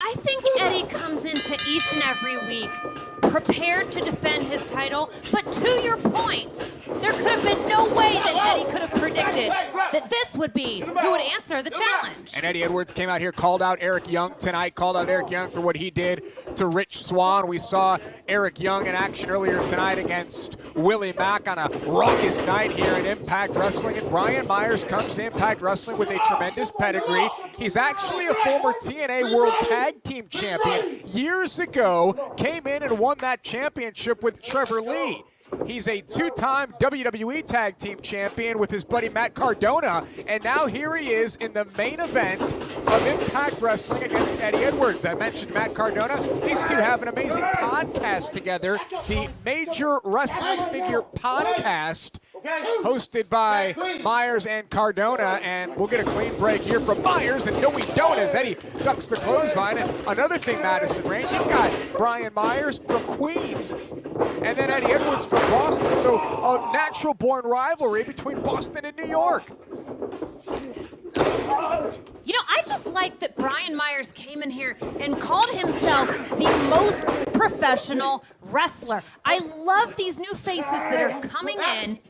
I think Eddie comes into each and every week prepared to defend his title, but to your point, there could have been no way that Eddie could have predicted that this would be who would answer the challenge. And Eddie Edwards came out here, called out Eric Young tonight, called out Eric Young for what he did to Rich Swann. We saw Eric Young in action earlier tonight against Willie Mack on a raucous night here in Impact Wrestling. And Brian Myers comes to Impact Wrestling with a tremendous pedigree. He's actually a former TNA World Tag Team Champion. Years ago, came in and won that championship with Trevor Lee. He's a two-time WWE Tag Team Champion with his buddy Matt Cardona, and now here he is in the main event of Impact Wrestling against Eddie Edwards. I mentioned Matt Cardona. These two have an amazing podcast together, the Major Wrestling Figure Podcast, hosted by Myers and Cardona, and we'll get a clean break here from Myers, and no we don't, as Eddie ducks the clothesline. And another thing, Madison Rayne, you've got Brian Myers from Queens, and then Eddie Edwards from Boston, so a natural-born rivalry between Boston and New York. You know, I just like that Brian Myers came in here and called himself the most professional wrestler. I love these new faces that are coming in.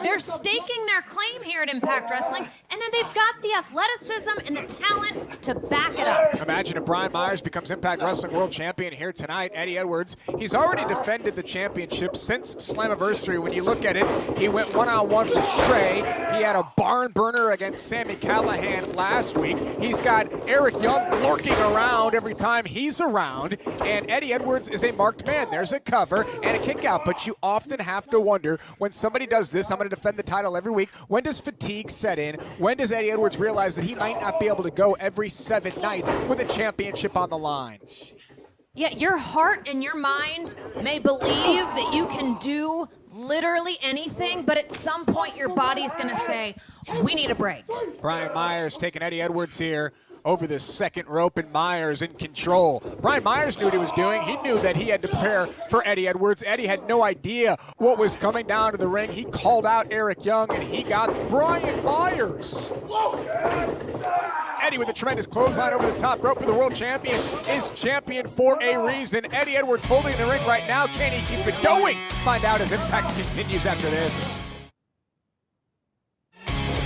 They're staking their claim here at Impact Wrestling, and then they've got the athleticism and the talent to back it up. Imagine if Brian Myers becomes Impact Wrestling World Champion here tonight. Eddie Edwards, he's already defended the championship since Slammiversary. When you look at it, he went one-on-one with Trey. He had a barn burner against Sami Callihan last week. He's got Eric Young lurking around every time he's around, and Eddie Edwards is a marked man. There's a cover and a kick out, but you often have to wonder when somebody does this, I'm going to defend the title every week, when does fatigue set in? When does Eddie Edwards realize that he might not be able to go every 7 nights with a championship on the line? Yeah, your heart and your mind may believe that you can do literally anything, but at some point your body's going to say, we need a break. Brian Myers taking Eddie Edwards here over the second rope, and Myers in control. Brian Myers knew what he was doing. He knew that he had to prepare for Eddie Edwards. Eddie had no idea what was coming down to the ring. He called out Eric Young, and he got Brian Myers. Eddie with a tremendous clothesline over the top rope for the world champion is champion for a reason. Eddie Edwards holding the ring right now. Can he keep it going? Find out as Impact continues after this.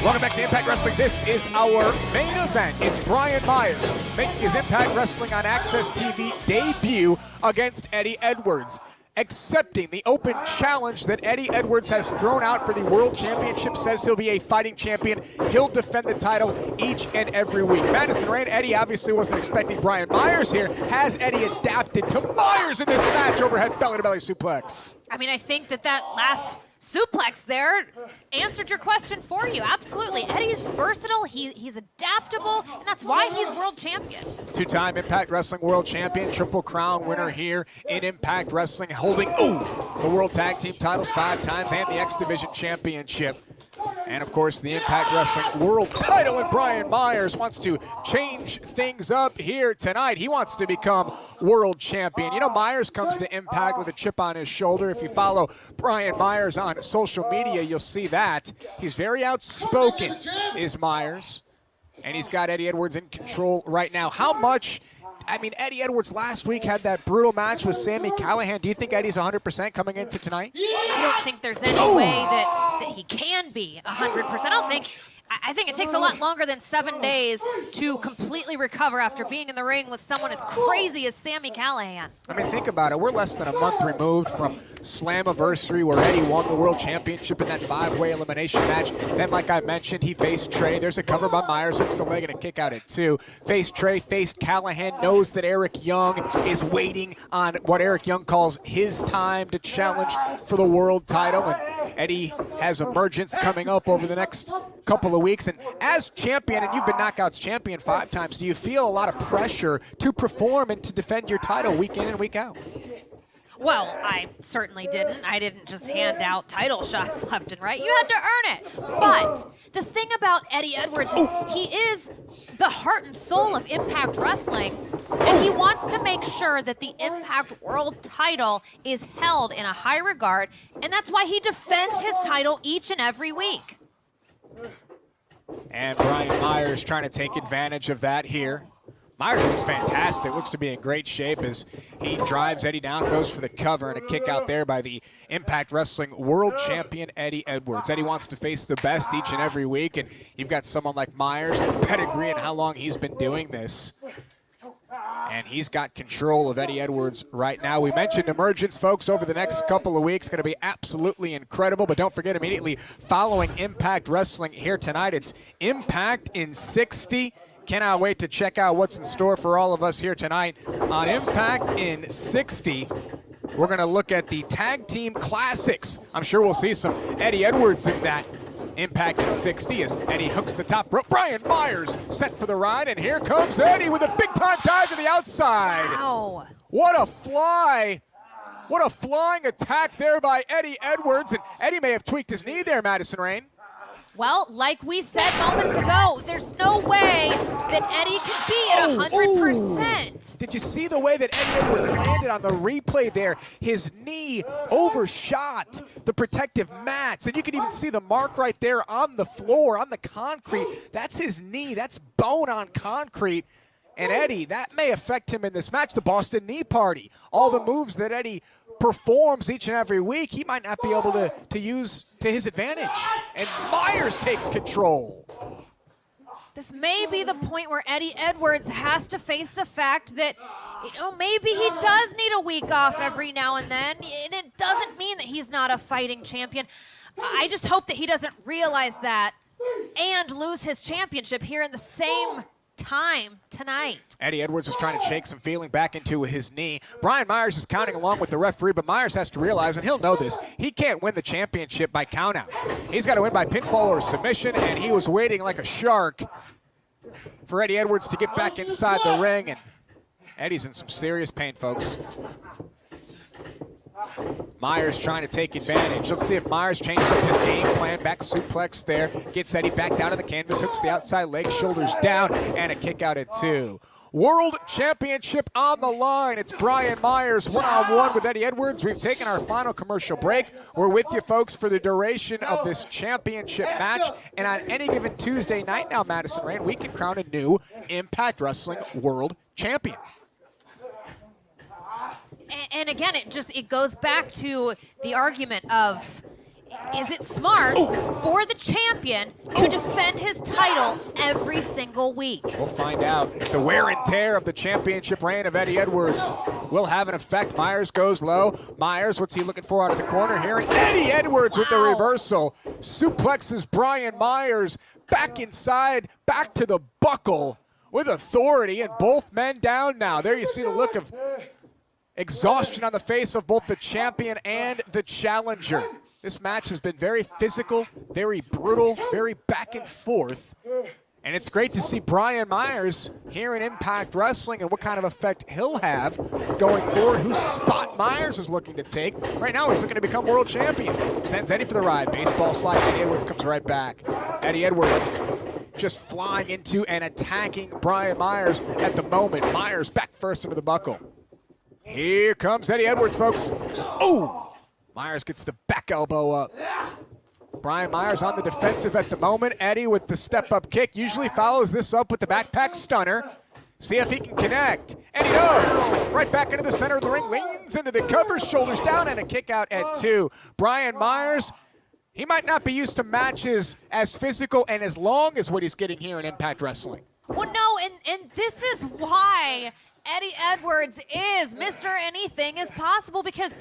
Welcome back to Impact Wrestling. This is our main event. It's Brian Myers making his Impact Wrestling on Access TV debut against Eddie Edwards, accepting the open challenge that Eddie Edwards has thrown out for the World Championship. Says he'll be a fighting champion. He'll defend the title each and every week. Madison Rayne, Eddie obviously wasn't expecting Brian Myers here. Has Eddie adapted to Myers in this match? Overhead belly-to-belly suplex. I mean, I think that last suplex there answered your question for you. Absolutely. Eddie's versatile, he's adaptable, and that's why he's world champion. Two-time Impact Wrestling World Champion, Triple Crown winner here in Impact Wrestling, holding the World Tag Team titles 5 times and the X Division Championship. And, of course, the Impact Wrestling World title, and Brian Myers wants to change things up here tonight. He wants to become world champion. You know, Myers comes to Impact with a chip on his shoulder. If you follow Brian Myers on social media, you'll see that. He's very outspoken, is Myers. And he's got Eddie Edwards in control right now. How much... I mean, Eddie Edwards last week had that brutal match with Sami Callihan. Do you think Eddie's 100% coming into tonight? I don't think there's any way that he can be 100%. I think it takes a lot longer than 7 days to completely recover after being in the ring with someone as crazy as Sami Callihan. I mean, think about it. We're less than a month removed from Slammiversary, where Eddie won the World Championship in that 5-way elimination match. Then, like I mentioned, he faced Trey. There's a cover by Myers, hooks the leg and a kick out at 2. Faced Trey, faced Callihan, knows that Eric Young is waiting on what Eric Young calls his time to challenge for the world title. And Eddie has emergence coming up over the next couple of weeks. And as champion, and you've been Knockouts champion 5 times, do you feel a lot of pressure to perform and to defend your title week in and week out? Well, I certainly didn't. I didn't just hand out title shots left and right. You had to earn it. But the thing about Eddie Edwards, he is the heart and soul of Impact Wrestling, and he wants to make sure that the Impact World title is held in a high regard, and that's why he defends his title each and every week. And Brian Myers trying to take advantage of that here. Myers looks fantastic, looks to be in great shape as he drives Eddie down, goes for the cover, and a kick out there by the Impact Wrestling World Champion Eddie Edwards. Eddie wants to face the best each and every week, and you've got someone like Myers, pedigree and how long he's been doing this. And he's got control of Eddie Edwards right now. We mentioned Emergence, folks, over the next couple of weeks. Going to be absolutely incredible. But don't forget, immediately following Impact Wrestling here tonight, it's Impact in 60. Cannot wait to check out what's in store for all of us here tonight on Impact in 60. We're going to look at the Tag Team Classics. I'm sure we'll see some Eddie Edwards in that Impact in 60 as Eddie hooks the top rope. Brian Myers set for the ride, and here comes Eddie with a big-time dive to the outside. Wow. What a fly. What a flying attack there by Eddie Edwards. And Eddie may have tweaked his knee there, Madison Rain. Well, like we said moments ago, there's no way that Eddie can be at 100%. Did you see the way that Eddie Edwards landed on the replay there? His knee overshot the protective mats, and you can even see the mark right there on the floor, on the concrete. That's his knee. That's bone on concrete. And Eddie, that may affect him in this match, the Boston Knee Party. All the moves that Eddie performs each and every week, he might not be able to use to his advantage. And Myers takes control. This may be the point where Eddie Edwards has to face the fact that, maybe he does need a week off every now and then. And it doesn't mean that he's not a fighting champion. I just hope that he doesn't realize that and lose his championship here in the same time tonight. Eddie Edwards was trying to shake some feeling back into his knee. Brian Myers is counting along with the referee, but Myers has to realize, and he'll know this, he can't win the championship by countout. He's got to win by pinfall or submission, and he was waiting like a shark for Eddie Edwards to get back inside the ring, and Eddie's in some serious pain, folks. Myers trying to take advantage. Let's see if Myers changes up his game plan. Back suplex there. Gets Eddie back down to the canvas. Hooks the outside leg. Shoulders down. And a kick out at 2. World Championship on the line. It's Brian Myers one-on-one with Eddie Edwards. We've taken our final commercial break. We're with you folks for the duration of this championship match. And on any given Tuesday night now, Madison Rain, we can crown a new Impact Wrestling World Champion. And again, it goes back to the argument of, is it smart for the champion to defend his title every single week? We'll find out if the wear and tear of the championship reign of Eddie Edwards will have an effect. Myers goes low. Myers, what's he looking for out of the corner here? And Eddie Edwards with the reversal. Suplexes Brian Myers back inside, back to the buckle with authority, and both men down now. There you see the look of exhaustion on the face of both the champion and the challenger. This match has been very physical, very brutal, very back and forth. And it's great to see Brian Myers here in Impact Wrestling and what kind of effect he'll have going forward, whose spot Myers is looking to take. Right now, he's looking to become world champion. Sends Eddie for the ride. Baseball slide. Eddie Edwards comes right back. Eddie Edwards just flying into and attacking Brian Myers at the moment. Myers back first into the buckle. Here comes Eddie Edwards, folks. Oh! Myers gets the back elbow up. Brian Myers on the defensive at the moment. Eddie with the step-up kick. Usually follows this up with the backpack stunner. See if he can connect. And he does. Right back into the center of the ring. Leans into the cover, shoulders down, and a kick out at 2. Brian Myers, he might not be used to matches as physical and as long as what he's getting here in Impact Wrestling. Well, no, and this is why Eddie Edwards is Mr. Anything is Possible, because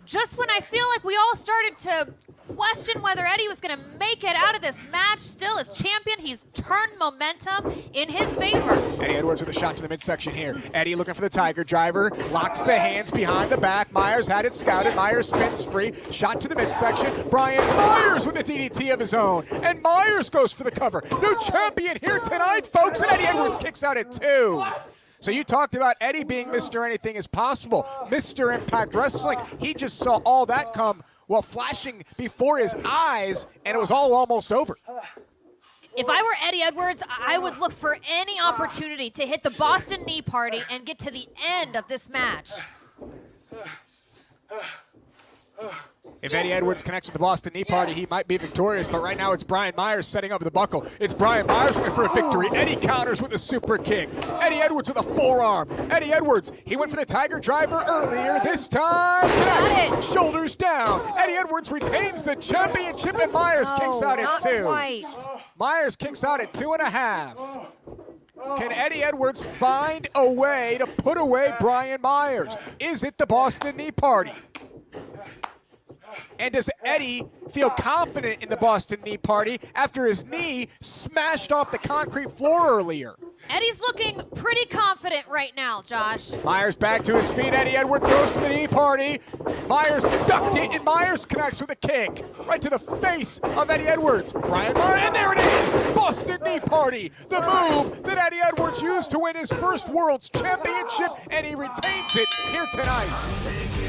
just when I feel like we all started to question whether Eddie was going to make it out of this match still as champion, he's turned momentum in his favor. Eddie Edwards with a shot to the midsection here. Eddie looking for the Tiger Driver, locks the hands behind the back. Myers had it scouted. Myers spins free, shot to the midsection. Brian Myers with a DDT of his own, and Myers goes for the cover. New champion here tonight, folks, and Eddie Edwards kicks out at 2. So you talked about Eddie being Mr. Anything is Possible, Mr. Impact Wrestling. He just saw all that come, well, flashing before his eyes, and it was all almost over. If I were Eddie Edwards, I would look for any opportunity to hit the Boston Knee Party and get to the end of this match. If Eddie Edwards connects with the Boston Knee Party, he might be victorious, but right now it's Brian Myers setting up the buckle. It's Brian Myers looking for a victory. Eddie counters with a super kick. Eddie Edwards with a forearm. Eddie Edwards, he went for the Tiger Driver earlier. This time, connects. Shoulders down. Eddie Edwards retains the championship, and Myers kicks out at 2. Quite. Myers kicks out at 2.5. Can Eddie Edwards find a way to put away Brian Myers? Is it the Boston Knee Party? And does Eddie feel confident in the Boston Knee Party after his knee smashed off the concrete floor earlier? Eddie's looking pretty confident right now, Josh. Myers back to his feet. Eddie Edwards goes for the Knee Party. Myers ducked it, and Myers connects with a kick right to the face of Eddie Edwards. Brian Myers, and there it is! Boston Knee Party, the move that Eddie Edwards used to win his first World's Championship, and he retains it here tonight.